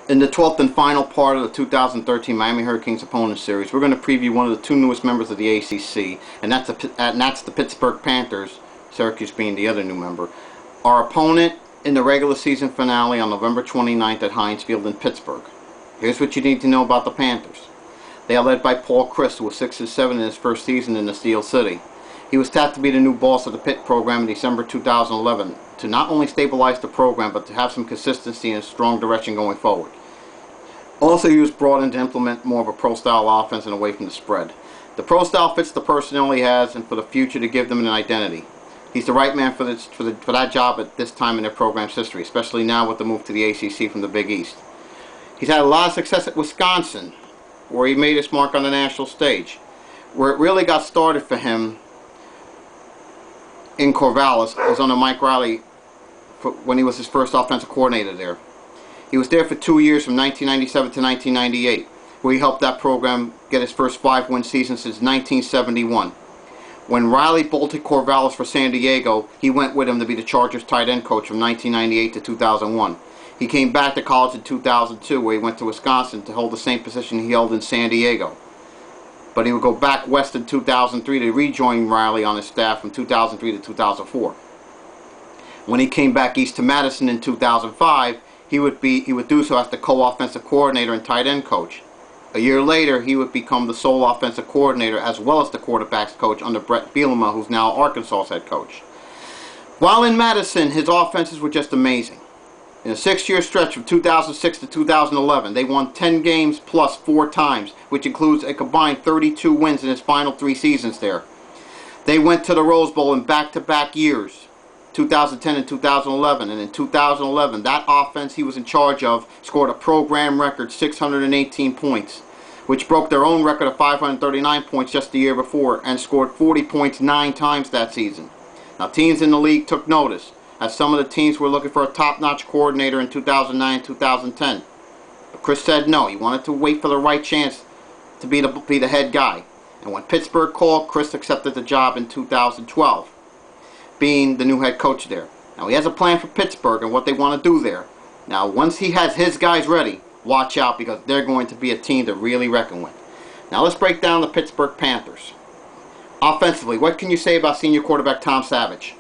In the 12th and final part of the 2013 Miami Hurricanes opponent series, we're going to preview one of the two newest members of the ACC, and that's the Pittsburgh Panthers, Syracuse being the other new member. Our opponent in the regular season finale on November 29th at Heinz Field in Pittsburgh. Here's what you need to know about the Panthers. They are led by Paul Chryst, who was 6-7 in his first season in the Steel City. He was tapped to be the new boss of the Pitt program in December 2011 to not only stabilize the program, but to have some consistency and strong direction going forward. Also, he was brought in to implement more of a pro-style offense and away from the spread. The pro-style fits the personnel he has and for the future to give them an identity. He's the right man for that job at this time in their program's history, especially now with the move to the ACC from the Big East. He's had a lot of success at Wisconsin, where he made his mark on the national stage. Where it really got started for him in Corvallis was under Mike Riley when he was his first offensive coordinator there. He was there for 2 years from 1997 to 1998, where he helped that program get his first 5-win season since 1971. When Riley bolted Corvallis for San Diego, he went with him to be the Chargers tight end coach from 1998 to 2001. He came back to college in 2002, where he went to Wisconsin to hold the same position he held in San Diego. But he would go back west in 2003 to rejoin Riley on his staff from 2003 to 2004. When he came back east to Madison in 2005, he would do so as the co-offensive coordinator and tight end coach. A year later, he would become the sole offensive coordinator as well as the quarterbacks coach under Brett Bielema, who's now Arkansas's head coach. While in Madison, his offenses were just amazing. In a 6-year stretch from 2006 to 2011, they won 10 games plus 4 times, which includes a combined 32 wins in his final 3 seasons there. They went to the Rose Bowl in back-to-back years, 2010 and 2011, and in 2011, that offense he was in charge of scored a program record 618 points, which broke their own record of 539 points just the year before, and scored 40 points 9 times that season. Now, teams in the league took notice, as some of the teams were looking for a top-notch coordinator in 2009-2010. But Chris said no. He wanted to wait for the right chance to be the head guy. And when Pittsburgh called, Chris accepted the job in 2012, being the new head coach there. Now, he has a plan for Pittsburgh and what they want to do there. Now, once he has his guys ready, watch out, because they're going to be a team to really reckon with. Now, let's break down the Pittsburgh Panthers. Offensively, what can you say about senior quarterback Tom Savage?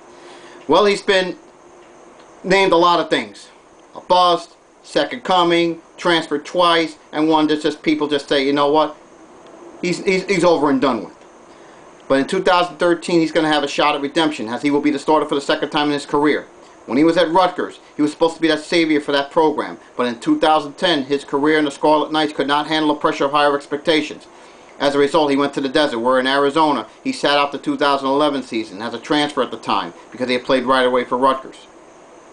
Well, he's been named a lot of things. A bust, second coming, transferred twice, and one that just people just say, you know what, he's over and done with. But in 2013, he's going to have a shot at redemption, as he will be the starter for the second time in his career. When he was at Rutgers, he was supposed to be that savior for that program. But in 2010, his career in the Scarlet Knights could not handle the pressure of higher expectations. As a result, he went to the desert, where in Arizona, he sat out the 2011 season as a transfer at the time, because he had played right away for Rutgers.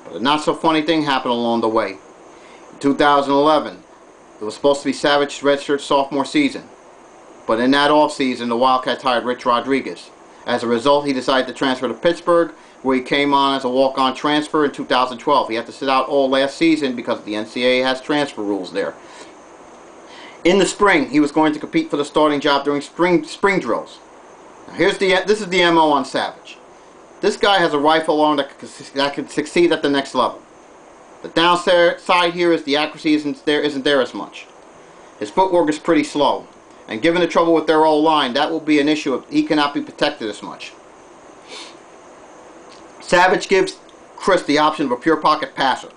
But a not-so-funny thing happened along the way. In 2011, it was supposed to be Savage's redshirt sophomore season. But in that offseason, the Wildcats hired Rich Rodriguez. As a result, he decided to transfer to Pittsburgh, where he came on as a walk-on transfer in 2012. He had to sit out all last season because the NCAA has transfer rules there. In the spring, he was going to compete for the starting job during spring drills. Now, this is the MO on Savage. This guy has a rifle arm that can succeed at the next level. The downside here is the accuracy isn't there as much. His footwork is pretty slow, and given the trouble with their O-line, that will be an issue if he cannot be protected as much. Savage gives Chris the option of a pure pocket passer,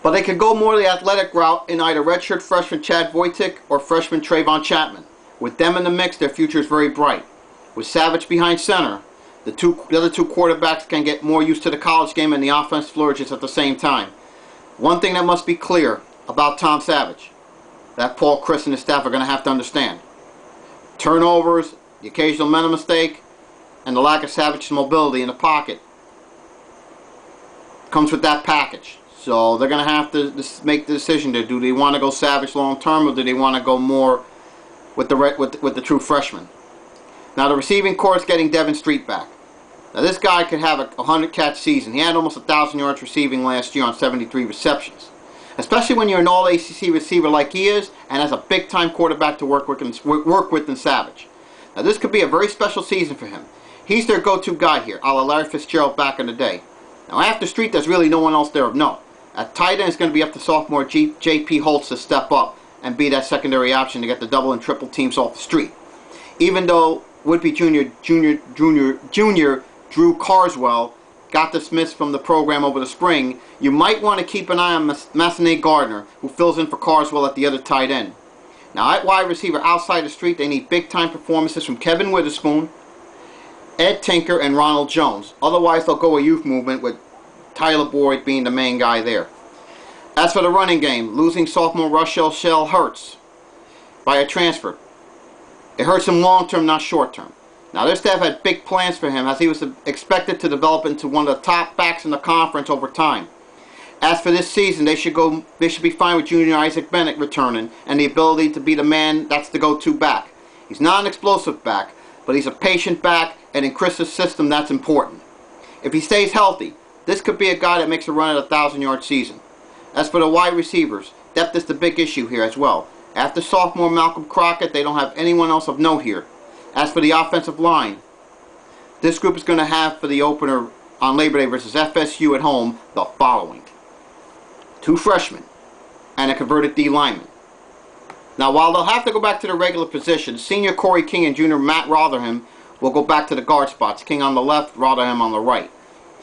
but they could go more the athletic route in either redshirt freshman Chad Wojcik or freshman Trayvon Chapman. With them in the mix, their future is very bright. With Savage behind center, the other two quarterbacks can get more used to the college game, and the offense flourishes at the same time. One thing that must be clear about Tom Savage, that Paul Chryst and his staff are going to have to understand. Turnovers, the occasional mental mistake, and the lack of Savage's mobility in the pocket comes with that package. So they're going to have to make the decision to do they want to go Savage long term, or do they want to go more with the true freshman. Now the receiving core is getting Devin Street back. Now this guy could have a 100-catch season. He had almost 1,000 yards receiving last year on 73 receptions. Especially when you're an all-ACC receiver like he is, and has a big-time quarterback to work with in Savage. Now this could be a very special season for him. He's their go-to guy here, a la Larry Fitzgerald back in the day. Now after Street, there's really no one else there of note. At tight end, it's going to be up to sophomore J.P. Holtz to step up and be that secondary option to get the double and triple teams off the street. Even though would-be junior Drew Carswell got dismissed from the program over the spring, you might want to keep an eye on Massanet Gardner, who fills in for Carswell at the other tight end. Now, at wide receiver outside the street, they need big-time performances from Kevin Witherspoon, Ed Tinker, and Ronald Jones. Otherwise, they'll go a youth movement with Tyler Boyd being the main guy there. As for the running game, losing sophomore Russell Shell hurts by a transfer. It hurts him long-term, not short-term. Now, their staff had big plans for him, as he was expected to develop into one of the top backs in the conference over time. As for this season, they should be fine with junior Isaac Bennett returning and the ability to be the man that's the go-to back. He's not an explosive back, but he's a patient back, and in Chris's system, that's important. If he stays healthy, this could be a guy that makes a run at a 1,000-yard season. As for the wide receivers, depth is the big issue here as well. After sophomore Malcolm Crockett, they don't have anyone else of note here. As for the offensive line, this group is going to have for the opener on Labor Day versus FSU at home the following: 2 freshmen and a converted D lineman. Now, while they'll have to go back to their regular positions, senior Corey King and junior Matt Rotherham will go back to the guard spots. King on the left, Rotherham on the right.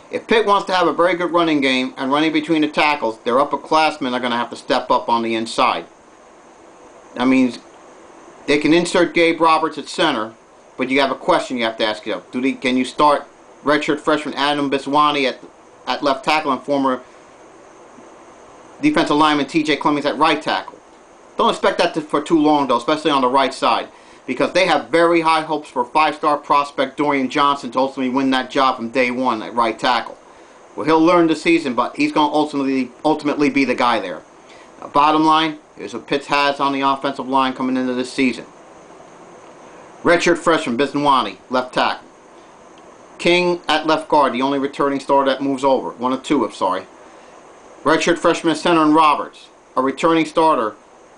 If Pitt wants to have a very good running game and running between the tackles, their upperclassmen are going to have to step up on the inside. That means they can insert Gabe Roberts at center, but you have a question you have to ask yourself. Can you start redshirt freshman Adam Biswani at left tackle and former defensive lineman T.J. Clemmings at right tackle? Don't expect that for too long, though, especially on the right side, because they have very high hopes for 5-star prospect Dorian Johnson to ultimately win that job from day one at right tackle. Well, he'll learn the season, but he's going to ultimately be the guy there. Now, bottom line, here's what Pitt has on the offensive line coming into this season. Redshirt freshman Biswani, left tackle. King at left guard, the only returning starter that moves over. One of two, sorry. Redshirt freshman center and Roberts, a returning starter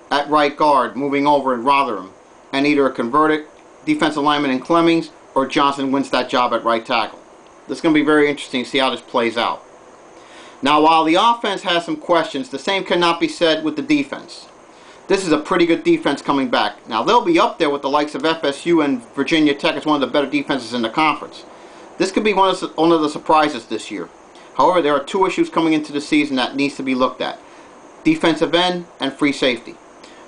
at right guard, moving over in Rotherham. And either a converted defensive lineman in Clemmings or Johnson wins that job at right tackle. This is going to be very interesting to see how this plays out. Now, while the offense has some questions, the same cannot be said with the defense. This is a pretty good defense coming back. Now, they'll be up there with the likes of FSU and Virginia Tech as one of the better defenses in the conference. This could be one of the surprises this year. However, there are 2 issues coming into the season that needs to be looked at: defensive end and free safety.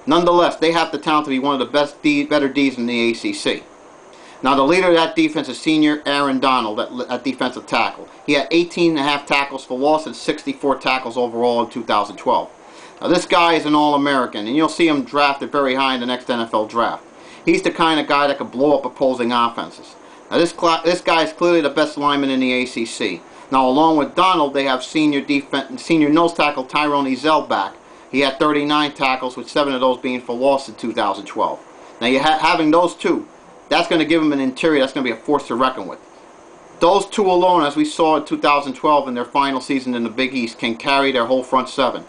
Nonetheless, they have the talent to be one of the better Ds in the ACC. Now, the leader of that defense is senior Aaron Donald at defensive tackle. He had 18.5 tackles for loss and 64 tackles overall in 2012. Now, this guy is an All-American, and you'll see him drafted very high in the next NFL draft. He's the kind of guy that could blow up opposing offenses. Now, this guy is clearly the best lineman in the ACC. Now, along with Donald, they have senior nose tackle Tyrone Ezell back. He had 39 tackles, with 7 of those being for loss in 2012. Now, having those 2, that's going to give him an interior that's going to be a force to reckon with. Those 2 alone, as we saw in 2012 in their final season in the Big East, can carry their whole front 7.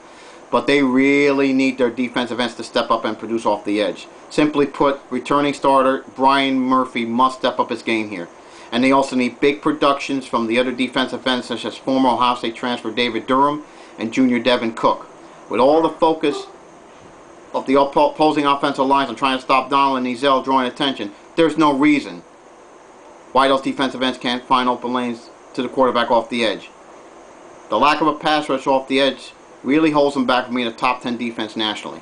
But they really need their defensive ends to step up and produce off the edge. Simply put, returning starter Brian Murphy must step up his game here. And they also need big productions from the other defensive ends, such as former Ohio State transfer David Durham and junior Devin Cook. With all the focus of the opposing offensive lines on trying to stop Donald and Ezell drawing attention, there's no reason why those defensive ends can't find open lanes to the quarterback off the edge. The lack of a pass rush off the edge really holds them back from being a top 10 defense nationally.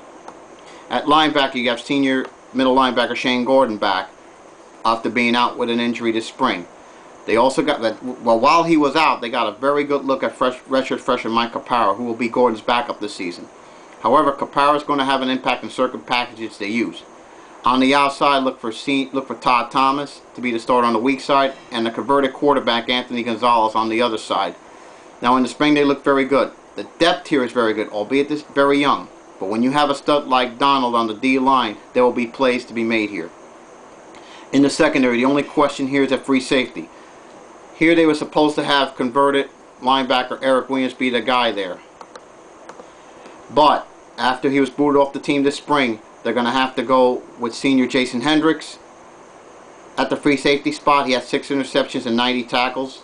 At linebacker, you have senior middle linebacker Shane Gordon back after being out with an injury this spring. They also got that. Well, while he was out, they got a very good look at redshirt freshman Mike Caparo, who will be Gordon's backup this season. However, Caparo is going to have an impact in certain packages they use. On the outside, look for Todd Thomas to be the starter on the weak side, and the converted quarterback Anthony Gonzalez on the other side. Now, in the spring, they look very good. The depth here is very good, albeit this very young. But when you have a stud like Donald on the D line, there will be plays to be made here. In the secondary, the only question here is at free safety. Here they were supposed to have converted linebacker Eric Williams be the guy there. But after he was booted off the team this spring, they're going to have to go with senior Jason Hendricks at the free safety spot. He had 6 interceptions and 90 tackles.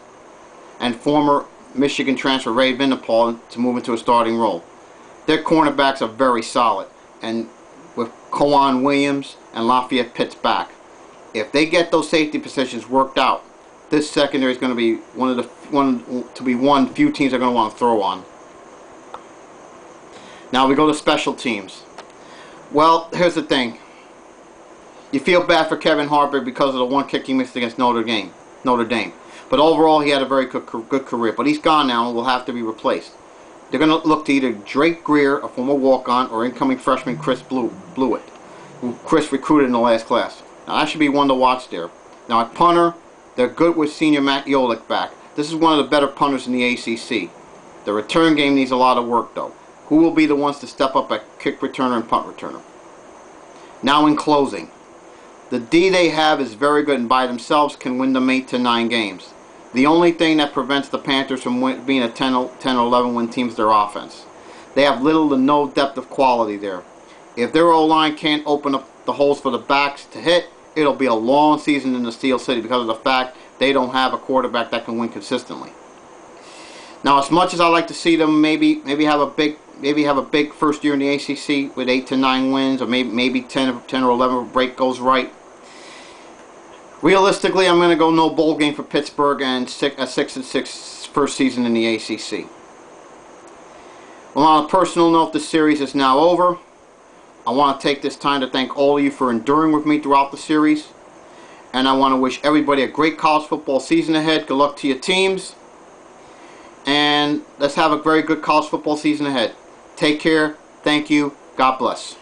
And former Michigan transfer Ray Vindepaul to move into a starting role. Their cornerbacks are very solid, and with Koan Williams and Lafayette Pitts back, if they get those safety positions worked out, this secondary is going to be one few teams are going to want to throw on. Now we go to special teams. Well, here's the thing. You feel bad for Kevin Harper because of the one kick he missed against Notre Dame. But overall, he had a very good career. But he's gone now and will have to be replaced. They're going to look to either Drake Greer, a former walk-on, or incoming freshman Chris Blewett, who Chris recruited in the last class. Now, that should be one to watch there. Now, at punter, they're good with senior Matt Yolich back. This is one of the better punters in the ACC. The return game needs a lot of work, though. Who will be the ones to step up at kick returner and punt returner? Now, in closing, the D they have is very good and by themselves can win them 8 to 9 games. The only thing that prevents the Panthers from being a 10 or 11 win team is their offense. They have little to no depth of quality there. If their O-line can't open up the holes for the backs to hit, it'll be a long season in the Steel City because of the fact they don't have a quarterback that can win consistently. Now, as much as I like to see them maybe have a big first year in the ACC with 8 to 9 wins, or maybe 10 or 11 if break goes right. Realistically, I'm going to go no bowl game for Pittsburgh and a 6-6 first season in the ACC. Well, on a personal note, the series is now over. I want to take this time to thank all of you for enduring with me throughout the series. And I want to wish everybody a great college football season ahead. Good luck to your teams. And let's have a very good college football season ahead. Take care. Thank you. God bless.